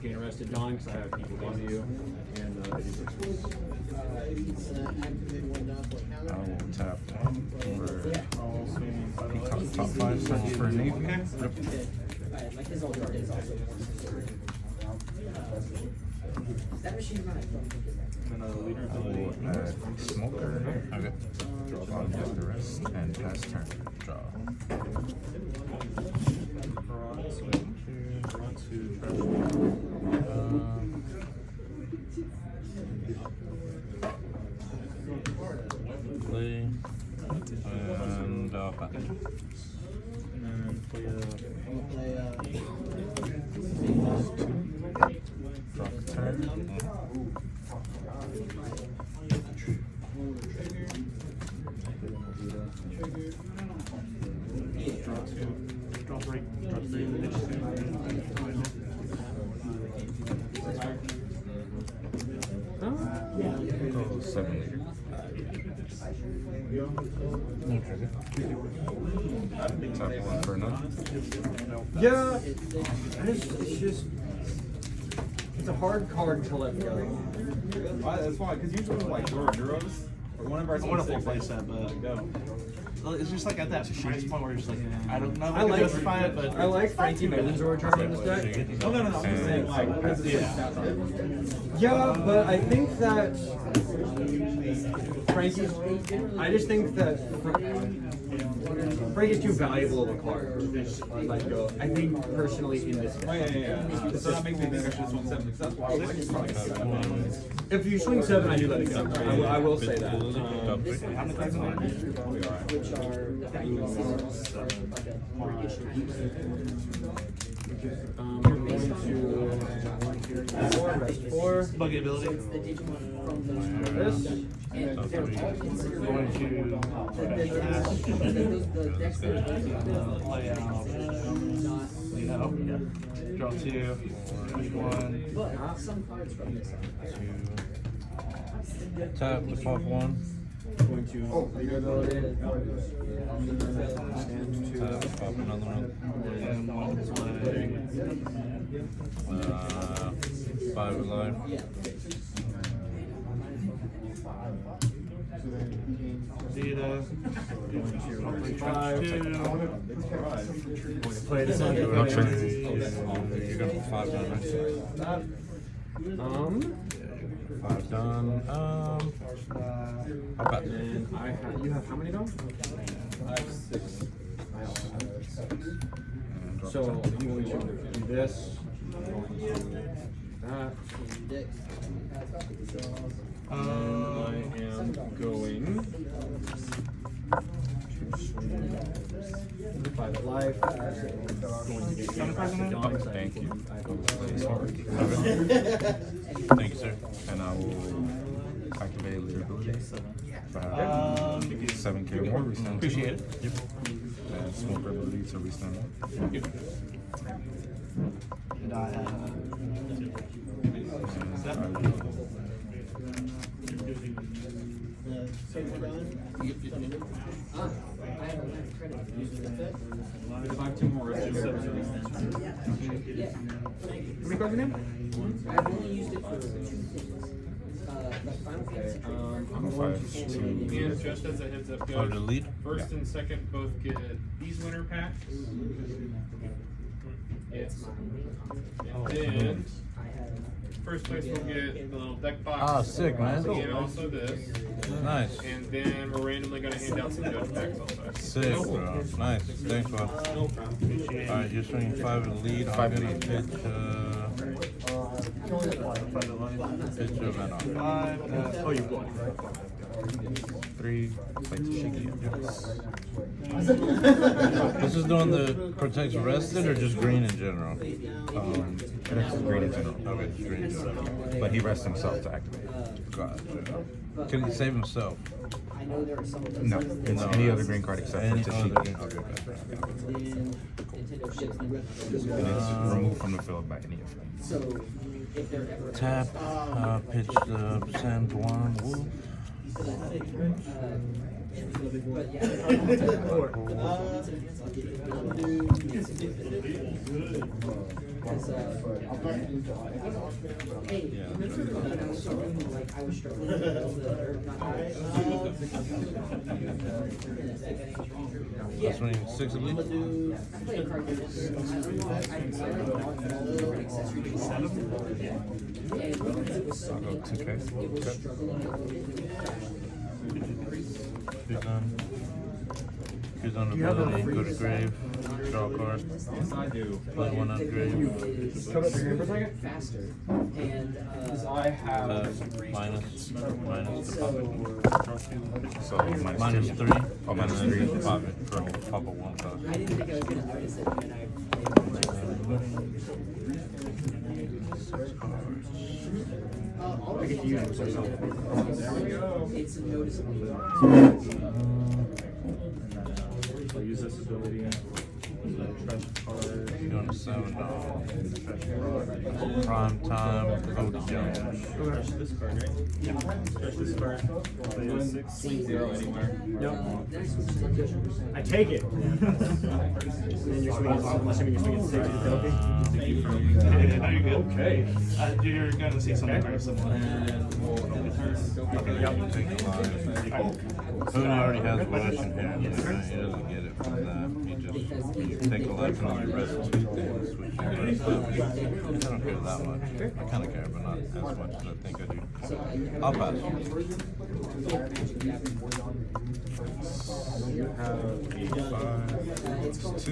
gain arrested drawing because I have people go to you. And I will tap one for top 5 search for Navy. Yep. That machine running. I will add Smoker. Okay. Draw on just the rest and pass turn. Draw. Play and back. then play Drop turn. Draw 3. Go 7 later. Tap 1 for another. Yeah, it's a hard card to let go. That's fine, because usually like Duros, or whenever I see want a full play set, but go. it's just like at that price point where you're just like, I don't know if I I can like justify it, but I like Frankie Millen's return in this deck. Oh, no, I'm just saying, like, Yeah, but I think that Frankie's. I just think that Frankie's too valuable of a card to just let go. I think personally in this deck. yeah. So that makes me think I should swing 7 successful. I was like, it's probably 7. If you swing 7, I do let it go. I will say that. how many cards in there? Which are We're going to 4, rest 4. Buggy ability. the Digimon from those This. and they're all considered Going to the decks that play out. Draw 2. Push 1. but some cards from this. Tap default 1. Going to ability. Tap pop another one. And 1 play. 5 alive. Zeta. Play this on No your trick. You're gonna put 5 down, right? 5 done. How about And you have how many down? I have 6. So I'm going to do this. I'm going to do that. I am going to swing 5 life. Going to get Thank you. Thank you, sir. And I will activate your ability. 7k more. Appreciate it. Yep. And Smoker ability to restand 1. Yep. And I have If I have 2 more, it's just 7. How many cards in there? I've only used it for 2 things. The Final Fantasy. I'm going to swing. And just as a heads up, Oh, guys, the lead? first and second both get these winner packs. Yes. And then first place will get the little deck box. Ah, sick, man. And also this. Nice. And then we're randomly going to hand out some judge packs also. Sick, bro. Nice. Thanks, bro. Alright, you're swinging 5 in the lead. I'm gonna pitch pitch of an 5. Oh, you block. 3. Like to shake it. This is doing the protects rested or just green in general? This is green in general. Okay, just green in general. But he rests himself to activate. Gotcha. Can he save himself? I know there are some. No, it's any other green card except for Any Tashiki. other green? Okay, okay. Nintendo ships them. And it's removed from the field by any effect. So if they're ever Tap, pitch the sand one wolf. but yeah. Because, hey, remember when I was talking, like, I was struggling with That's when you 6 elite? I play a card game. I like all the different accessories. And because it was so I'll go 2K. it was struggling a little bit. Choose on the ability, go to grave, draw a card. Yes, I do. Play one on grave. Come up here for a second. Faster. And, I have. Minus the pop So minus 3. Oh, minus and then 3. Pop it. Pop a 1 card. I didn't think I was gonna notice it, and I all I get to use it's noticeable. I'll use this ability. Treasure card. Doing a $7. Prime time, go to Jones. Touch this card, right? Yeah. Touch this card. Play a 6, swing 0 anywhere. Yep. I take it. And then you're swinging, I'm assuming you're swinging 6 ability. Okay. You're gonna see something very similar. Who already has Rush in here? He doesn't get it from that. You just take a lesson on the rest of the things, which you rest of. I don't care that much. I kind of care, but not as much as I think I do. I'll pass. You have 2. 2.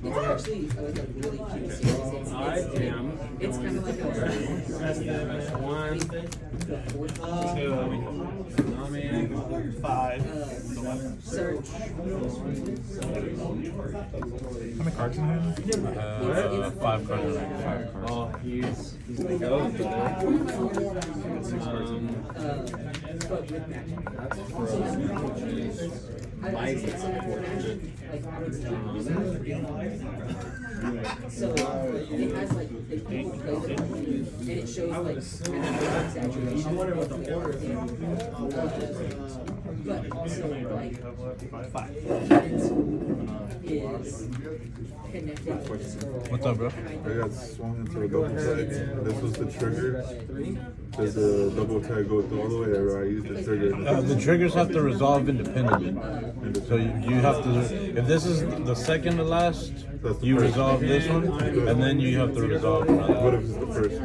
It's actually like a really cute series. I am. It's kind of like a 1, 2, 5. search. How many cards in here? 5 cards. Oh, he's the goat. 6 cards. But with magic. I would say it's like magic. Like, I would say so it has like they play the and it shows like exaggeration. I wonder what the order is. But also like is connected with this girl. What's up, bro? I got swung into a double tag. This was the trigger. Does the double tag go through all the way, or I use the trigger? The triggers have to resolve independently. So you have to, if this is the second to last, you resolve this one, and then you have to resolve another What one. if it's the first?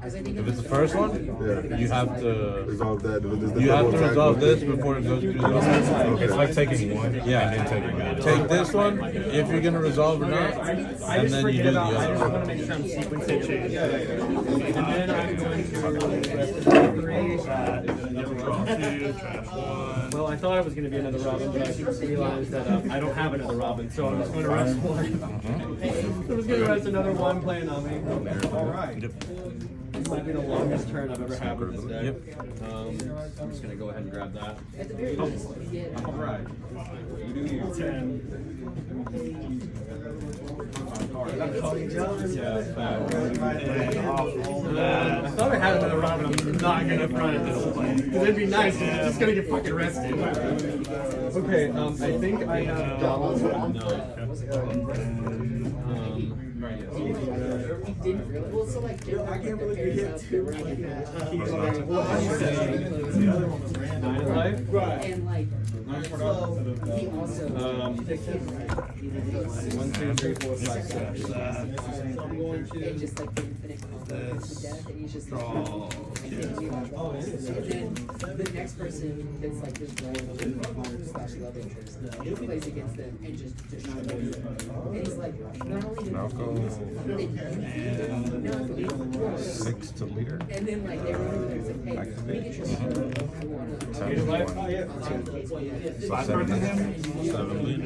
If it's the first one, Yeah. you have to Resolve that. you have to resolve this before it goes through the other. It's like taking one Yeah. and then taking another. Take this one, if you're gonna resolve or not, and then you do the I other just want to one. make sure I'm sequencing change. And then I'm going to well, I thought it was going to be another Robin, but I just realized that I don't have another Robin, so I'm just going to rest one. I was going to rest another one playing on me. All right. This might be the longest turn I've ever had with this deck. I'm just going to go ahead and grab that. At the very least, we get All right. You do you. 10. Yeah, it's bad. I thought I had another Robin. I'm not going to front it this play. Because it'd be nice because it's just going to get fucking rested. Okay, I think I have Donald's one. we didn't really well so like I can't believe you hit 2. Nine life? And like he also 1, 2, 3, 4, 5, 6. and just like the infinite confidence of death, and he's just like, and then the next person that's like this /love interest plays against them and just destroys them. And he's like, not only did I'll go 6 to leader. and then like they run over there and say, hey, let me get your number. I want to. 7 to 1. So 7 to him. 7 lead.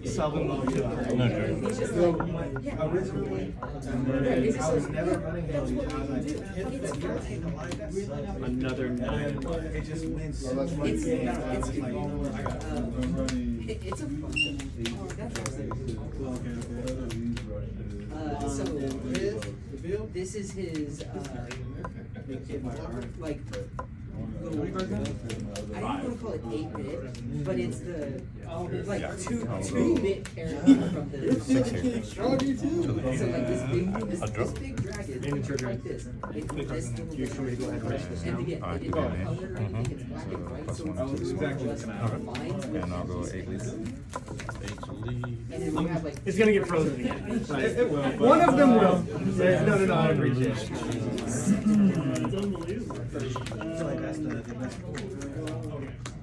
Seven No, He's just like, yeah, originally, it's just like, Another 9 life. it's a function. So this is his like don't want to call it 8-bit, but it's the like 2-bit character from the. So like this big dragon, like this. It's this little. You should go ahead and raise this And now. again, Alright, it keep is going, man. color, I think it's black and white, Plus so one, it's two, exactly lines with And I'll go 8 leads. and then we have like. It's gonna get frozen again. It will. One of them will. Yeah, no, I appreciate it.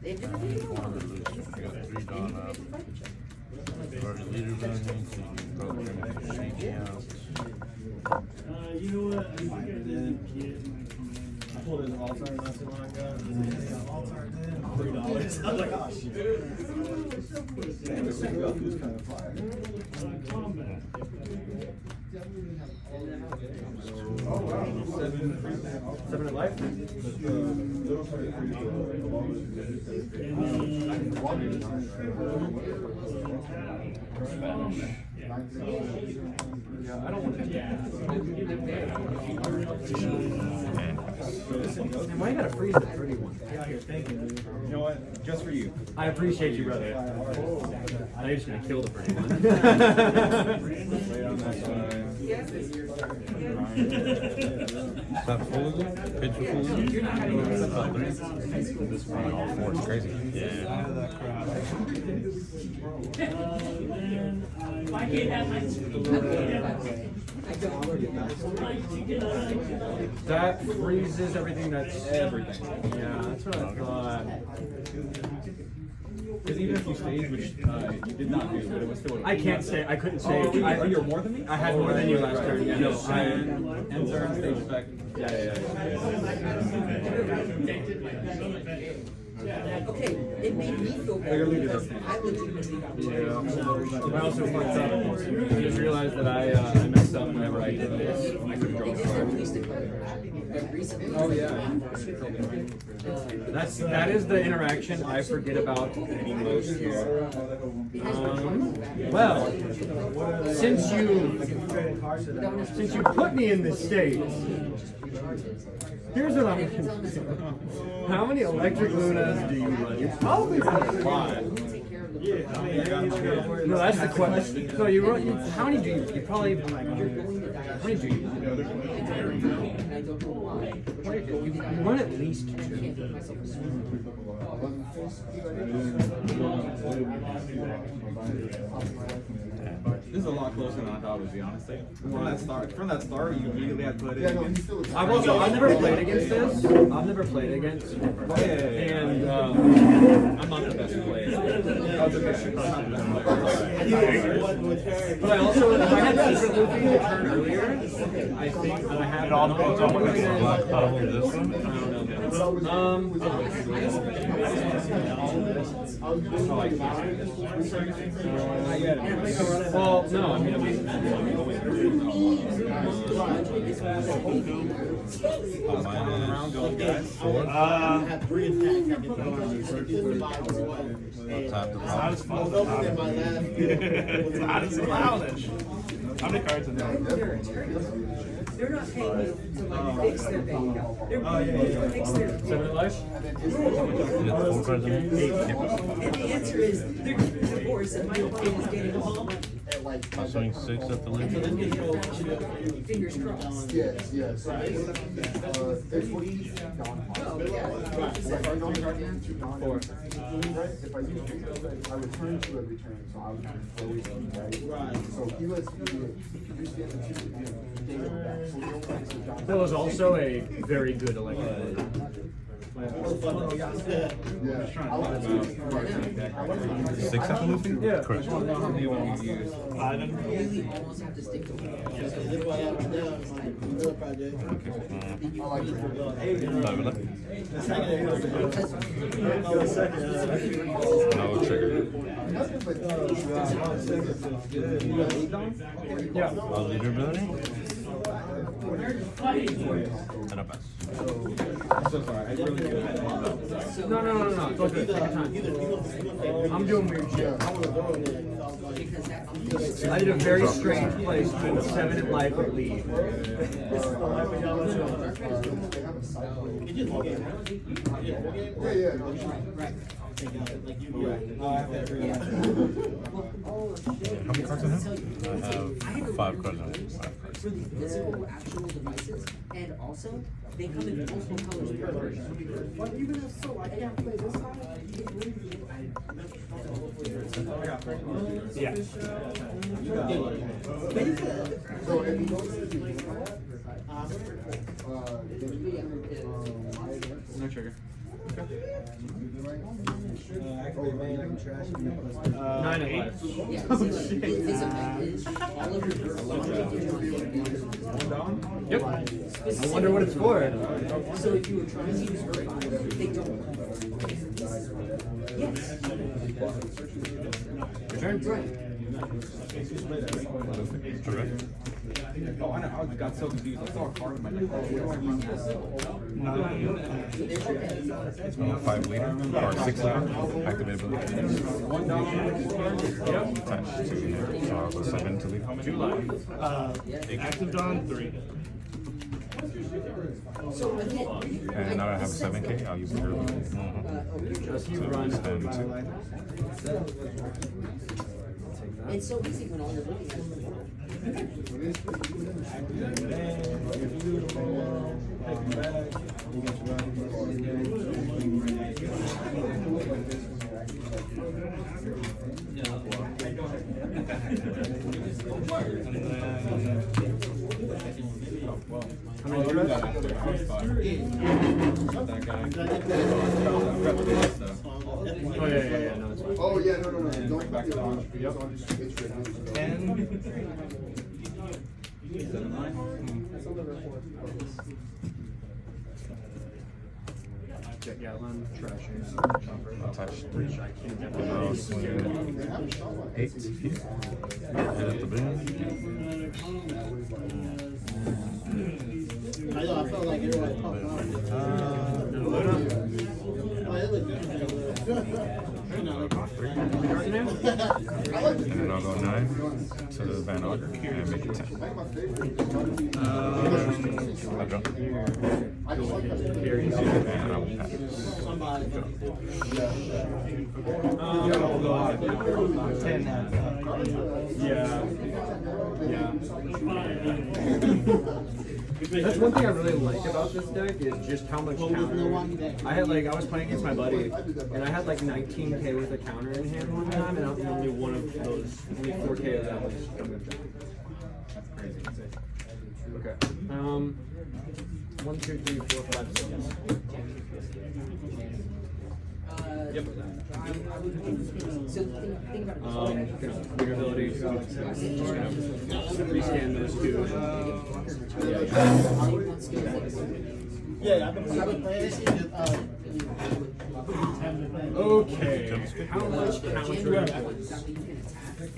They have different people on them. I got 3 drawn up. Already leader running, so you can program it to shake out. You know what? I pulled in an altar not too long ago. $3. I was like, oh shit. Damn, this Goku's kind of fire. Oh wow, 7 at life? Yeah, I don't want to do that. Why you gotta freeze the pretty one? Thank you. You know what? Just for you. I appreciate you, brother. I know you're just gonna kill the pretty one. Lay on that side. Stop full of it? Picture full of it? About 3? This one, all 4 is crazy. Yeah. That freezes everything that's everything. Yeah, that's what I thought. Because even if you stayed, which you did not do, but it was still. I can't say. I couldn't say. Oh, you're more than me? I had more than you last turn. Yeah, no. End turn, stage effect. Yeah. Okay, it made me feel better because I legitimately got Yeah. I also fucked up. I just realized that I messed up whenever I did this. I couldn't draw They a just card. released a color recently. Oh, yeah. That is the interaction I forget about the most here. Well, since you put me in this state, here's what I'm gonna do. How many electric lunas do you run? You probably run a lot. No, that's the question. No, you run. How many do you? You probably. How many do you? You run at least 2. This is a lot closer than I thought it would be, honestly. From that start, you immediately had to put it in. I've never played against this. I've never played against, and I'm not the best player. But I also, if I had Secret Luffy the turn earlier, I think that I have. It all depends on what Black bottle, this one? I don't know, man. Well, no, I mean, Around goes, guys. 4? Have 3 attacks. I get Top to I was bottom. fucked up in my last. How does it allow this? How many cards in there? They're not paying me to like fix their bank account. They're paying me to fix their. 7 at life? You got 4 cards in there? And the answer is they're getting divorced and my client is getting home. I'll swing 6 at the lead. Fingers crossed. Yes, yes. There's what he's Oh, yeah. If I don't have two if I use I return to a return, so I would right? So he lets me use the other two to gain it back. So we don't like so John. That was also a very good electric. Yeah. I like 6 at the Luffy? Yeah. Correct. How many one you use? Really almost have to stick to it. That's why I have it down. My real project. I like it. 5 left. Because No trigger. Yeah. Leader ability? And a pass. I'm so sorry. I really do. No. It's all good. Take your time. I'm doing weird shit. because that. I did a very strange place between 7 and life with lead. This is the life of y'all. Right. How many cards in there? I have 5 cards. For the physical actual devices, and also they come in multiple colors per version. But even if so, I can't play this side. Yeah. So if you don't see the No trigger. Activate main, I can trash it. 9 of life. Yeah, it's all of your Yep. I wonder what it's for. So if you were trying to use Verify, they don't. Yes. Return. Right. Oh, I know. I got so confused. I saw a card in my deck. It's 5 leader or 6 leader. Activated ability. Attached to here. So I'll go 7 to lead. 2 life. Active Dawn 3. So again, And now I have 7K. I'll use the early. Just you So run. stand 2. it's so easy when all you're looking at is the world. How many dress? Oh yeah. No, it's fine. Oh yeah, no. Don't back to the launch. It's written. Jet Gatlin, trashing, chopper. Attached 3. I'll swing 8 here. Hit at the bin. I felt like everybody popped out. And I'll go 9 to the Van Ogre and make it 10. I jump. And I will pass. I'll go 10. Yeah. That's one thing I really like about this deck is just how much counter. I was playing against my buddy, and I had like 19K worth of counter in hand one time, and only one of those, only 4K of that was coming back. That's crazy. Okay. 1, 2, 3, 4, 5, 6. Yep. So think about it. Your ability. Just gonna rescan those two. Yeah, I've been playing this shit. Okay. How much counter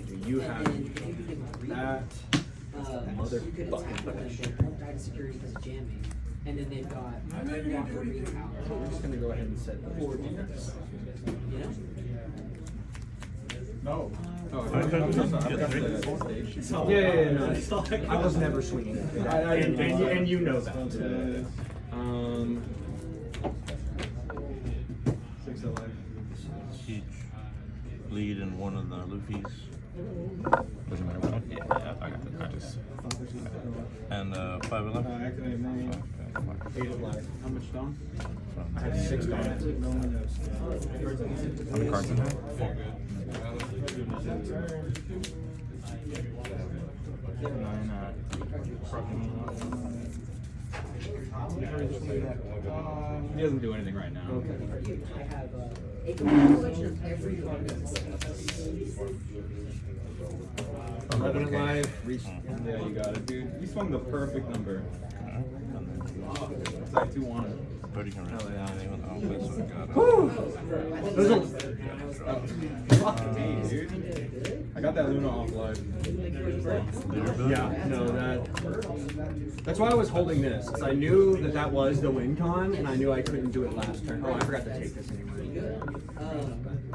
do you have? That motherfucker. Security because of jamming. And then they've got Walker Retail. We're just gonna go ahead and set the 4 defense. You know? No. Yeah, no. I was never swinging. And you know that. 6 of life. Each lead in one of the Luffy's. Doesn't matter what. Yeah, I got it. I just. And 5 of them. Activate main. 8 of life. How much stone? I have 6 on it. How many cards in there? 4. 9 he doesn't do anything right now. Okay. I have a collection of every card. 11 of life. Yeah, you got it, dude. You swung the perfect number. It's like 2-1. Brody can run. Hell yeah. Got Fuck me, dude. I got that Luna off live. Yeah, no, that's why I was holding this. 'Cause I knew that was the win con, and I knew I couldn't do it last turn. Oh, I forgot to take this anyway.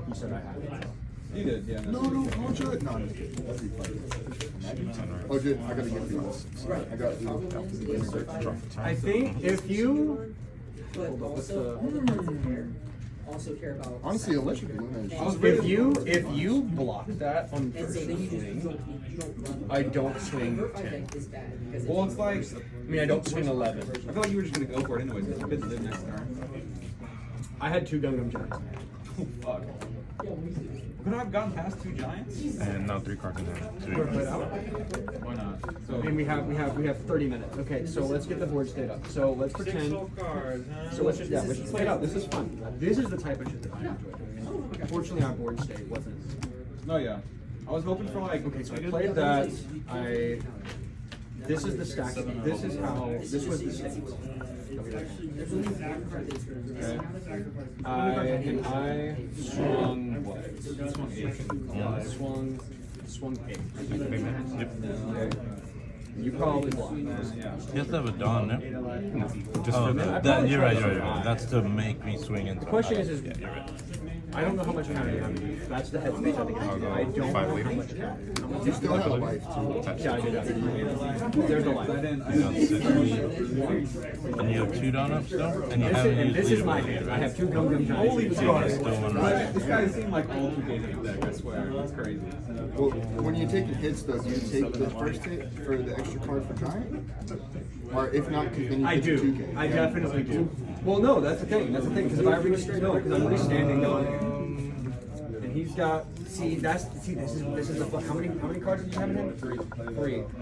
You said I had it. You did, yeah. No, no, shut. No, I'm just kidding. Oh, dude, I gotta get these. I got I think if you But also care about. honestly, electric balloon. if you block that on And first so then you swing, don't run. I don't swing 10. Project is bad because Well, it's like, I mean, I don't swing 11. I feel like you were just gonna go for it anyways. It's good to live next turn. I had 2 Gum Gum Giants. Oh, fuck. Could I have gotten past 2 giants? And now 3 cards in hand. We're played out. Why not? I mean, we have 30 minutes. Okay, so let's get the board state up. So let's pretend. cards, huh? So let's just play it out. This is fun. This is the type of shit that I enjoy doing. Unfortunately, our board state wasn't. No, yeah. I was hoping for like. Okay, so I played that. This is the stack. This was the state. Okay. I swung what? Swung 8. Yeah, swung 8. Yep. Okay. You probably blocked. You have to have a dawn, no? Just Oh, for that. that, you're right. That's to make me swing into The question is, Yeah, you're right. I don't know how much time you have. That's the headspace I think. I don't know 5 how later. much time. You still have a life too. Yeah, I did. There's a light. You got 6 and you have 2 dawn ups still? And you haven't And used this is my leaderboard. hand. I have 2 Gum Gum Giants. Holy Still fuck. one right. This guy seemed like all 2 days in the deck, I swear. It's crazy. Well, when you take the hits, though, do you take the first hit for the extra card for giant? Or if not, then you I take the do. 2K. I definitely do. Well, no, that's the thing. That's the thing. Because if I restrict, no, because I'm restanding going. And he's got. See, this is the how many cards did you have in him? 3.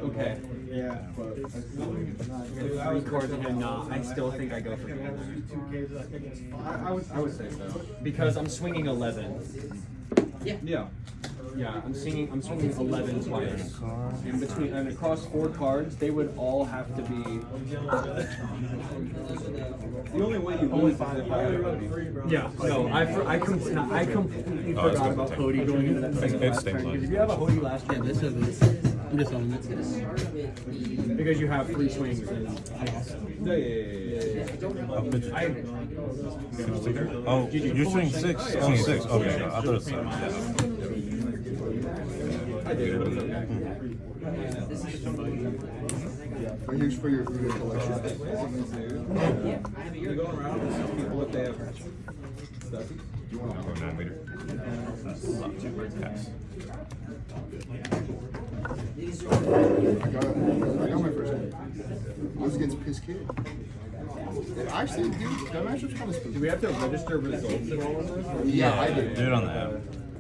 Okay. Yeah, but 3 cards in hand. Nah, I still think I go for the other. I would say so. Because I'm swinging 11. Yeah. Yeah, I'm swinging 11 twice. And between and across 4 cards, they would all have to be. The only way you lose is if I had a hoodie. Yeah, no, I completely Oh, it's forgot good about to Cody take. going into that second It's last turn. stabilized. Because if you have a Hody last turn, I'm just on it. because you have 3 swings. And Yeah. I'll pitch it. I, Oh, you're swinging 6? Oh, 6. Okay, I thought it was 7. I did. But here's for your collection. You go around and see people if they have stuff. I'll go 9 later. Pass. I got my first hit. It was against Piss Kid. It actually, dude, that matchup's kind of spooky. do we have to register results at all of this? Yeah, I did. Do it on the app.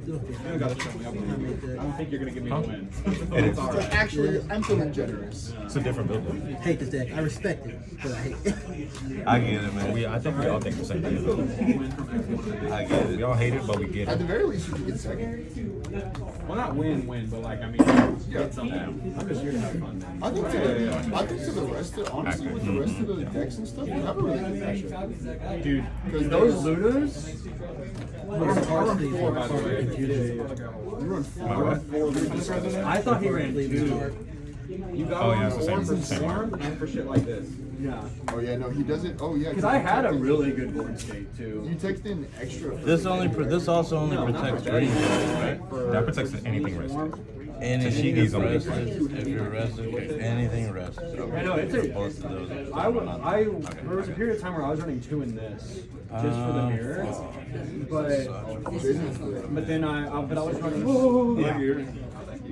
You gotta show me. I don't think you're gonna give me a win. It is. But actually, I'm feeling generous. It's a different build. Hate this deck. I respect it, but I hate it. I get it, man. I think we all think the same thing. I get We it. all hate it, but we get At the it. very least, you could get second. Well, not win, but like, I mean, get something. I'm just here to have fun, man. I think to the rest of, honestly, with the rest of the decks and stuff, we have a really good matchup. Dude, Because those Lunas. I run 4, by the way. You did. You run 4 Lunas. I thought he ran 2. You got Oh, yeah, it's the one same- for same Storm and for shit like this. Yeah. Oh yeah, no, he doesn't. Oh yeah. Because I had a really good board state too. You texted in extra. This also only protects range, right? That protects anything rested. Anything She's only rested. If you're rested, anything rested. I know, it's a- Both of those. There was a period of time where I was running 2 in this, just for the mirror. But then I was running. Yeah.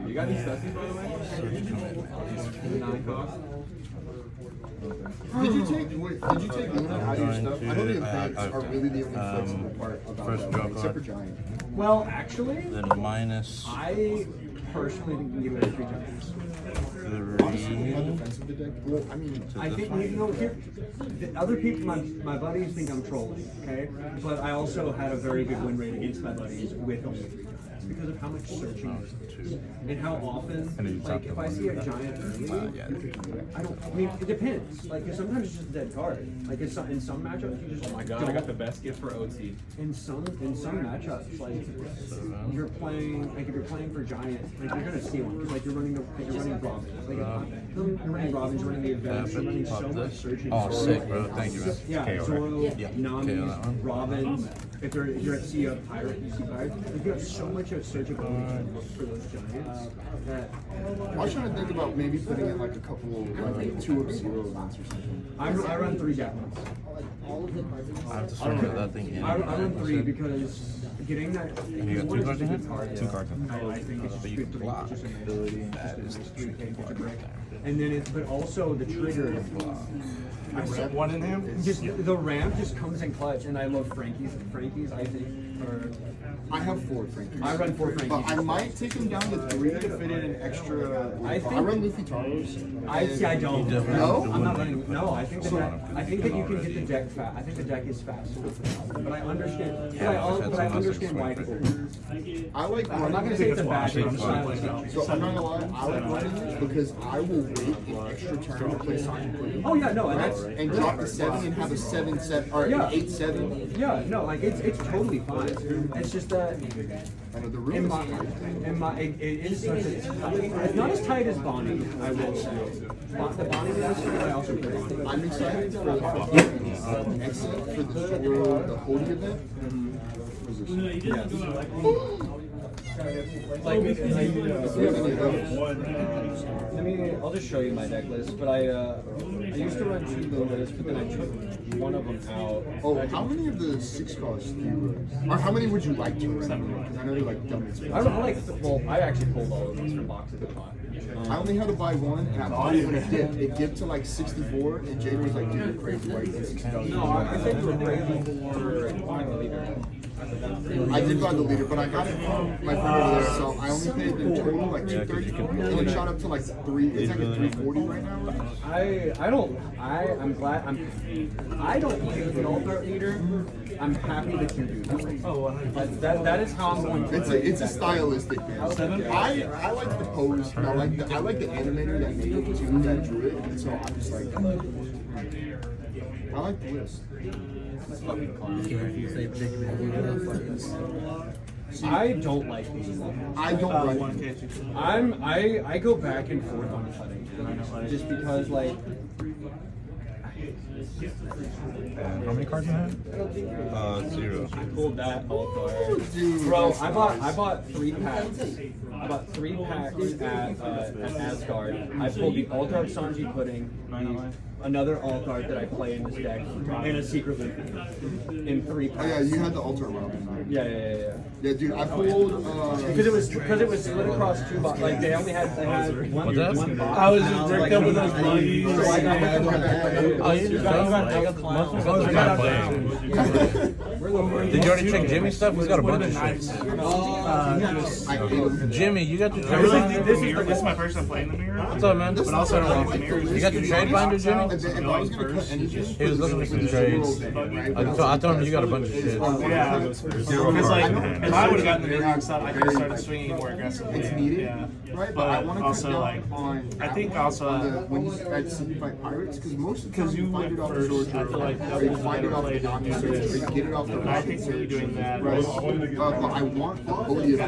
You got any stuffy, by the way? 9 cost? Did you take Luna out of your stuff? I know the events are really the only flexible part about first that draw one, except card. for Giant. Well, actually, Then minus I personally think you can give it 3 times. 3. How defensive the deck? Well, I mean, I think here, the other people, my buddies think I'm trolling, okay? But I also had a very good win rate against my buddies with only 3 times because of how much searching there is and how often, And then you like, tap if the I see a one. giant early, Yeah. I mean, it depends. Like, 'cause sometimes it's just a dead card. Like, in some matchups, you just Oh my god, I got the best gift for OT. In some matchups, like you're playing, like if you're playing for giant, like you're gonna see one because like you're running Robins, like you're running Robins, you're running the events, you're running so much searching. Oh, sick, bro. Thank you, man. Yeah, KO, right? Zoro, Yeah. Nami, KO that one. Robins. If you're at Sea of Pirate, you see Pirate. Like you have so much of surgical for those giants. I was trying to think about maybe putting in like a couple, like 2 of 0 events or something. I run 3 javelins. I have to surrender that thing in. I run 3 because getting that. And you got 2 cards in hand? 2 cards in hand. I think it's But you just can good block. just an ability. That is the tricky part right there. And then it's, but also the trigger. One in him? Just the ramp just comes in clutch, and I love Frankie's. Frankie's, I think, are. I have 4 Frankies. I run 4 Frankies. But I might take them down to 3 to fit in an extra. I run Luffy Taros. I see. I don't. No? I'm not running. No, I think I think that you can get the deck fast. I think the deck is fast enough for that. But I understand. But I understand why people. I like running. I'm not gonna say it's a bad thing. I'm just not like. So I'm not gonna lie, I like running it because I will wait an extra turn to play Sergeant Pudding. Oh yeah, no, and that's And drop the 7 and have a 7/7 or Yeah. an 8/7. yeah, no, like it's totally fine. It's just that I know the room in is my it is such a, it's not as tight as Bonnie, I will say. The Bonnie master, I also play Bonnie. I'm excited for exit for the holding event. I'll just show you my deck list. But I used to run 2 Lunas, but then I took one of them out. Oh, how many of the 6 costs do you run? Or how many would you like to run? Because I know they're like dumb expensive. I don't like. Well, I actually pulled all of those from boxes at pot. I only had to buy 1, and I bought it when it dipped. It dipped to like 64, and Jake was like, dude, you're crazy. Why are you getting $60? No, I think you were crazy for buying the leader. I did buy the leader, but I got it from my friend over there, so I only paid in total like $230, and it shot up to like 3. It's like at $340 right now. I don't pick the alt-art leader. I'm happy that you do that. Oh, that is how I'm going to play. It's a stylistic thing. I like the pose, and I like the animator that made it too, that drew it, and so I'm just like, I like the list. I don't like these. I don't like I go back and forth on putting just because like. And how many cards in hand? 0. I pulled that all card. Bro, I bought 3 packs. I bought 3 packs at Asgard. I pulled the Alt-Art Sanji Pudding, another Alt-Art that I play in this deck, and a Secret Luffy in 3 packs. Oh yeah, you had the Ultra Robin. Yeah. Yeah, dude, I pulled. Because it was split across 2 boxes. Like they only had one box. I was just bricked up with those monkeys. So I got Did you already check Jimmy's stuff? He's got a bunch of shit. Jimmy, you got your trade binder? This is my first time playing the mirror. What's up, man? But also, I don't like the mirrors. You got your trade binder, Jimmy? If I was gonna cut anything, He was looking for some trades. I told him you got a bunch of shit. Yeah. Because like, if I would have gotten the Mihawk stuff, I could have started swinging more aggressively. it's needed, Yeah. right? But I want to cut also, down like, on. I think also when you at City Fight Pirates, because most of the time because you find went it off the first, George I feel like or that you was find it off the played Doctor into or you this. get it off the. I think that you're doing that. Right. But I want the podium.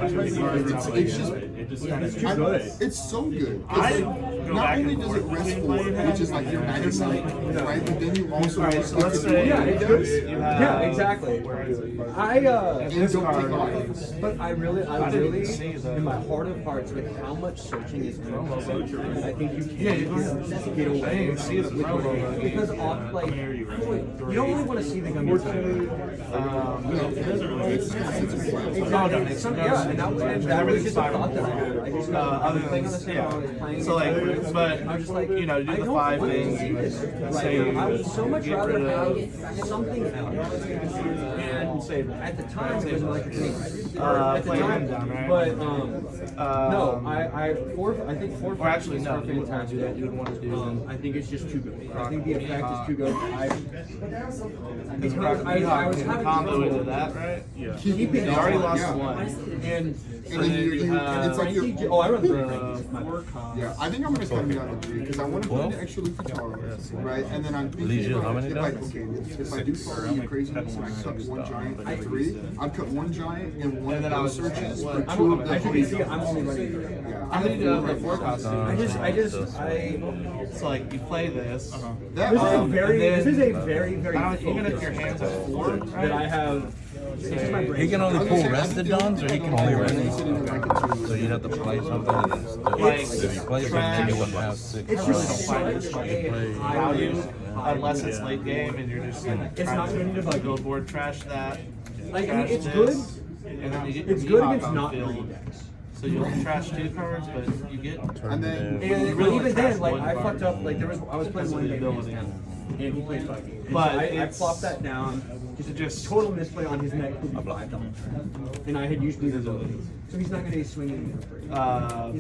It's just. It's too good. It's so good. I It's go not back only and does it forth rest between forward, playing which is like your magic side, right? But then you also Alright, so let's say Yeah, it does. you have, Yeah, exactly. and don't take off. But I really, in my heart of hearts, with how much searching is going on, I think you can get away because off, like, you don't really want to see the gummy inside. That was just a thought that I had. I just playing on the same playing. So like, but I was just like, you know, do I the don't 5 want to things. see this Say, right now. I would so much get rather rid have of- something else. And say at the time it was like at the play time, him down, right? but no, I think 4 Or actually, no, are you wouldn't want to do that. fantastic. You would want to do. I think it's just too good. I think the effect is too good. Because I was having combo into trouble that, right? Yeah. keeping You already on. lost Yeah. one. And And then you have it's like you're. oh, I run 3 Frankies. Yeah, I think I'm gonna is cutting me down to 3 because I want to put in the extra loop for Taro, right? And then I'm thinking Legion, how about many if I, dots? okay, if I do follow your craziness and I cut one giant for 3, I'd cut one giant and one of those searches for 2 of the As you can see, I'm only running 3. Yeah, How many do you have the 4 costumes? It's like you play this. that, This is a very, Even if your hands are 4, that I have. He can only pull rested dons, or he can only rest. So you'd have to play something and then still. If you play something, you wouldn't have 6. It's just such a value unless it's late game and you're just it's not going to like go board trash that. Like I mean, it's good. And then you get It's good against not green decks. So you'll trash 2 cards, but you get. and then And really even then, like I fucked up. Like I was playing one game against him, and he played 5 games. But I flopped that down. Just total misplay on his neck. And I had used these abilities. So he's not going to be swinging me for free. He's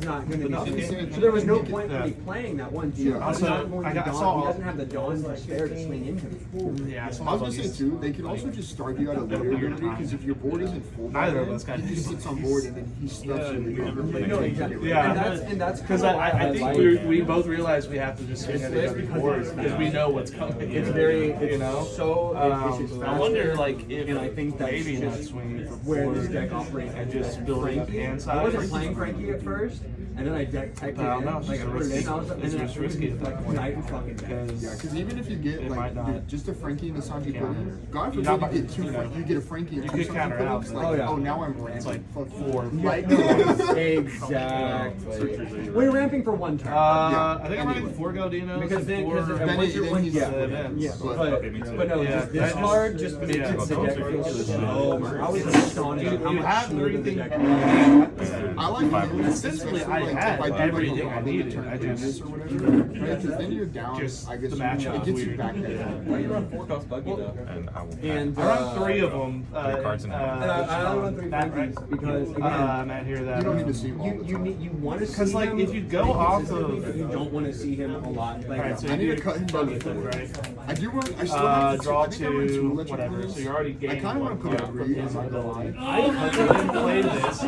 not going to be swinging. So there was no point in me playing that one too. Yeah. He's not going to I dawn. saw- He doesn't have the dawn to spare to swing into me. Yeah, so I was gonna say too, they could also just start you out a later ability because if your board isn't full, Neither of us got he just sits on board and then he stuffs you with No, exactly. Yeah, And that's because I think we both realize we have to just swing at every board because we know what's coming. It's very, you know. so it's just I wonder, like, if and I think that's maybe not just swinging for where 4 this deck operates. and just building up hand size. I wasn't playing Frankie at first, and then I decked typed it I don't in, know, like I put it in, I was and it's then just risky at that point. night and fucking deck. Yeah, because even if you get It like might not just a Frankie and a Sanji pudding, God You're forbid not- you get 2 you know, you get a Frankie and you 2 could Sanji counter out, puddings, but- like, Oh, yeah. oh now I'm ramping. It's like fuck 4. Right. Exactly. We're ramping for 1 turn. I think I'm running 4 Godinos. Because then, and 4 once you're then he's- yeah, events. yeah, But- but no, Yeah, this I card just makes yeah. the deck feel so much. I was astonished at how You much have smoother the everything. deck I like it. Essentially, I Especially, like, had if I do, like, everything a I needed. turn I previous just or whatever, right? Because then you're down. Just I guess the you- matchup it is gets you weird. back there. Why do you run 4 cost buggy though? And I will. And I run 3 of them. 3 cards in hand. and I only run 3 Frankies because again, Matt here that. You don't need to see him all the you time. need you want to see Because, like, him, if you go but off consistently, of- but you don't want to see him a lot. Like, Alright, so I you need do to cut him buggy down. foot, right? I do run. I still have Draw I think I run 2 2, electric whatever. ones. So you're already I gaining kind of want to put a 3 on my line. I play this.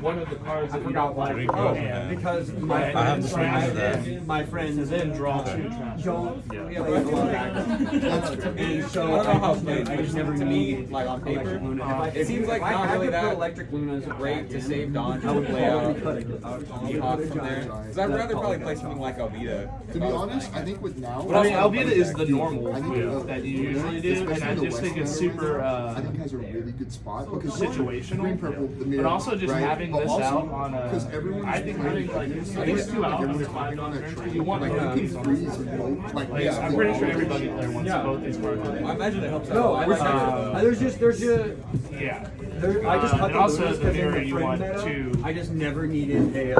One of the cards that you don't like. Three oh, cards in hand. because my I have the friends, same as that. my friends Then draw 2 trash. don't play a lot of aggro. And so I don't know how I just never need like on paper. Electric Luna. It seems like if I not had really to put that Electric Luna's great to save Don I would play out. probably cut it. I would probably Hawk put a from there. giant. Because I'd rather probably play something like Alvita. To be honest, I think with now. But I mean, Alvita is the normal I think, that you usually do, and I especially just the think it's West super I think has a really good spot because situational. green, purple, the But mirror, also just right? having But this also, out on a. because everyone I is think playing, having like I these think 2 out everyone's on playing on that turn, trade. you want like both you of can these on freeze turn. and both, like Like, I'm pretty sure everybody there wants both these cards. I imagine it helps out. No, I like there's just Yeah. I just cut and the also Lunas the 'cause in mirror the you friend want meta, to. I just never needed a.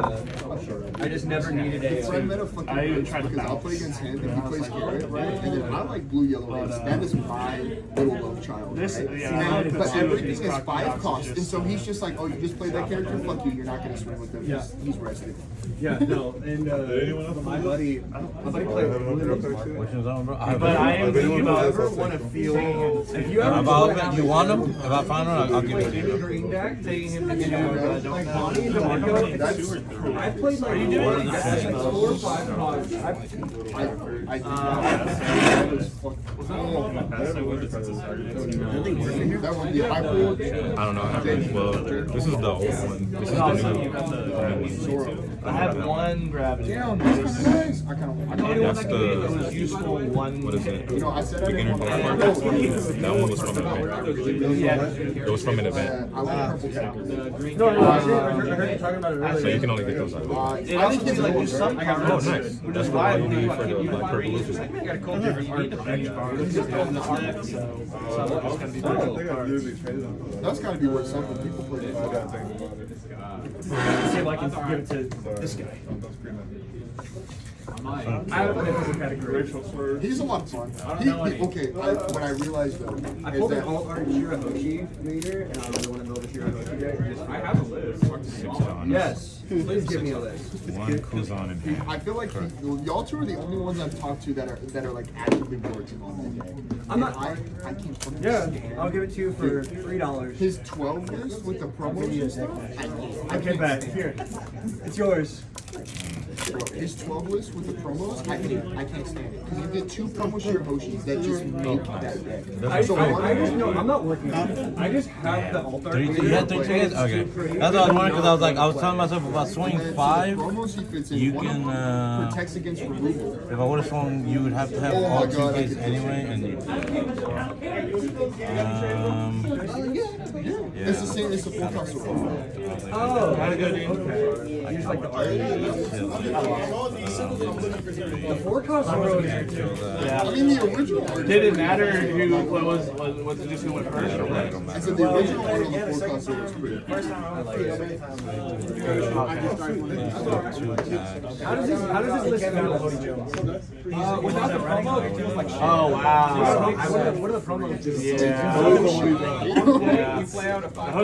I just never needed The a. friend meta fucking I even hurts tried to because I'll balance. play against him and he plays Garrett, right? And then I like blue, yellow, red. That is my little love child, This- right? yeah, And I like but the two of everything these is Croc 5 Dogs cost, is and so just- he's just like, oh, you just played that character? Fuck you, you're not gonna swing with him. Yeah. He's rested. Yeah, no, and my buddy played Which one's on, bro? But I am thinking about ever want to feel if you ever You want them? If I find one, I'll give it to you. green deck, taking him to get more, but I don't like know. Bonnie and DeMarco, I played like you doing like this? 4 or 5 cards. I think that was that one, yeah, I pulled. I don't know. Well, this is the old one. This is the new one. I have one gravity. Damn, this is nice. I kind of. That's It the, was useful one. what is it? You know, I said I Beginner didn't Dark want Market. to. That one was from an event. Yeah. It was from an event. I like purple characters. No, I heard you talking about it So you earlier. can only get those out. It also gives like there's some Oh, cards. nice. Which That's is what why I I need believe for the black purple you lizard. need the benchmark just on the art. So it's gonna be difficult cards. That's got to be worth something. People play it. See if I can give it to this guy. I haven't played this category. He's a lot of fun. Okay, what I realized though I is pulled an that alt-art Shirahoshi leader, and I really want to build a Shirahoshi deck. I have a list. 6 dons. Yes, please give me a list. 1 Kuzan in hand. I feel like y'all two are the only ones I've talked to that are like actively working on the day. I'm not- I can't fucking Yeah, stand I'll give it to you for $3. his 12 list with the promos and stuff. I hate it. Okay, bet. Here, it's yours. his 12 list with the promos, I can't stand it. Because you get 2 promo Shirahoshis that just make that deck. I'm not working on it. I just have the altar. You had 3 tickets? Okay. That's what I was wondering because I was telling myself about swing 5. Promos he fits in. You One of can, them protects against removal. If I would have swung, you would have to have Oh all my 2 God, I gates did. anyway. And It's the same. It's the full cost. Oh, gotta go, dude. Use like the art. The forecast road. I mean, the original art. Did it matter who was it just who went first? Or what? I said the original art on the forecast was pretty. How does this list sound, Cody Jones? Without the promo, it feels like shit. Oh wow. What are the promos do? Yeah. You play out a 5.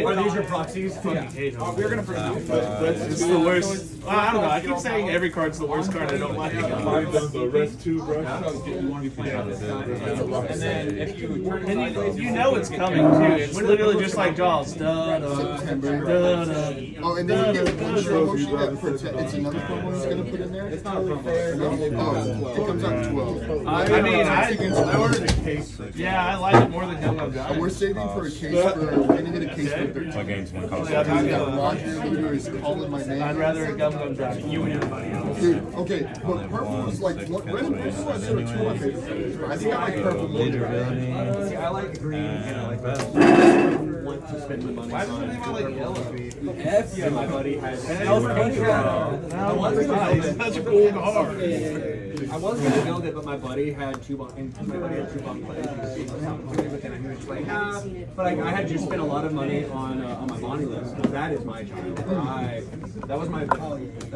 Are these your proxies? Fucking hate them. We're gonna forget. It's the worst. I don't know. I keep saying every card's the worst card. I don't like it. I've done the rest too, bro. You want to be playing on this side. And then if you turn And you know it's coming too. It's literally just like Jaws. Oh, and then you get one Shirahoshi that protect. It's another promo he's gonna put in there. it's not fair. Oh, it comes out 12. I mean, I ordered a case. Yeah, I like it more than Young Love And we're saving for a case for. We're gonna get a case for 13. What game's one cost? That Roger Luger is calling my name. I'd rather a Gum Gum Drive. You and everybody else. Dude, okay, but purple is like red and purple. I said are 2 of my favorite colors. I think I like purple more. See, I like green and I like that. Want to spend the money on F yeah, my buddy has. I was Such a cool card. I was gonna build it, but my buddy had 2 bonk, and my buddy had 2 bonk plays. But then he was like, nah. But I had just spent a lot of money on my money list. That is my child. That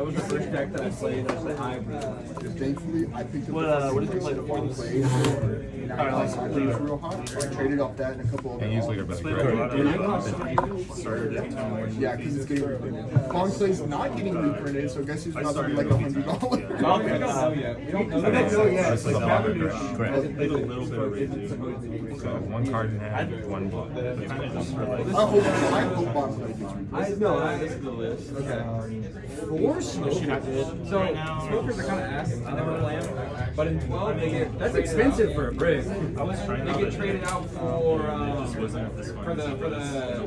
was the first deck that I played. That I Thankfully, I picked up What did you play before this? real hot. I traded off that and a couple of And usually they're better. yeah, because it's getting Long Play's not getting reprinted, so I guess he's about to be like $100. We don't know yet. We don't know yet. This is a lot of draft. Correct. So 1 card in hand, 1 block. I hope Long Play gets reprinted. This is the list. Okay. 4 smokers. So smokers are kind of ass. I never play them. But in 12, they get that's expensive for a brick. They get traded out for the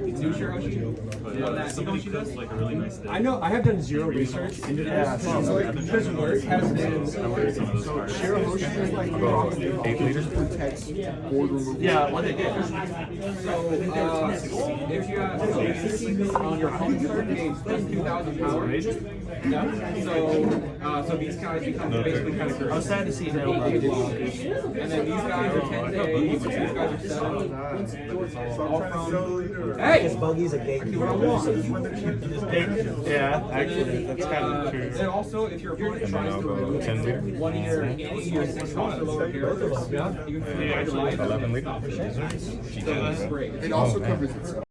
new Shirahoshi. Somebody does like a really nice day. I know. I have done 0 research into this. Because work has been. So Shirahoshi is like 8 liters protects board removal. Yeah, what they did. So if you have on your home turn games plus 2,000 power. Yeah. So these guys become basically kind of cursed. I was sad to see that. And then these guys are 10 days. These guys are 7. Hey! This buggy's a gate. Yeah, actually, that's kind of true. And also, if your opponent tries to remove 1 of your 6 cost or lower characters, you can create a life. 11 lead. So that's great. It also covers itself.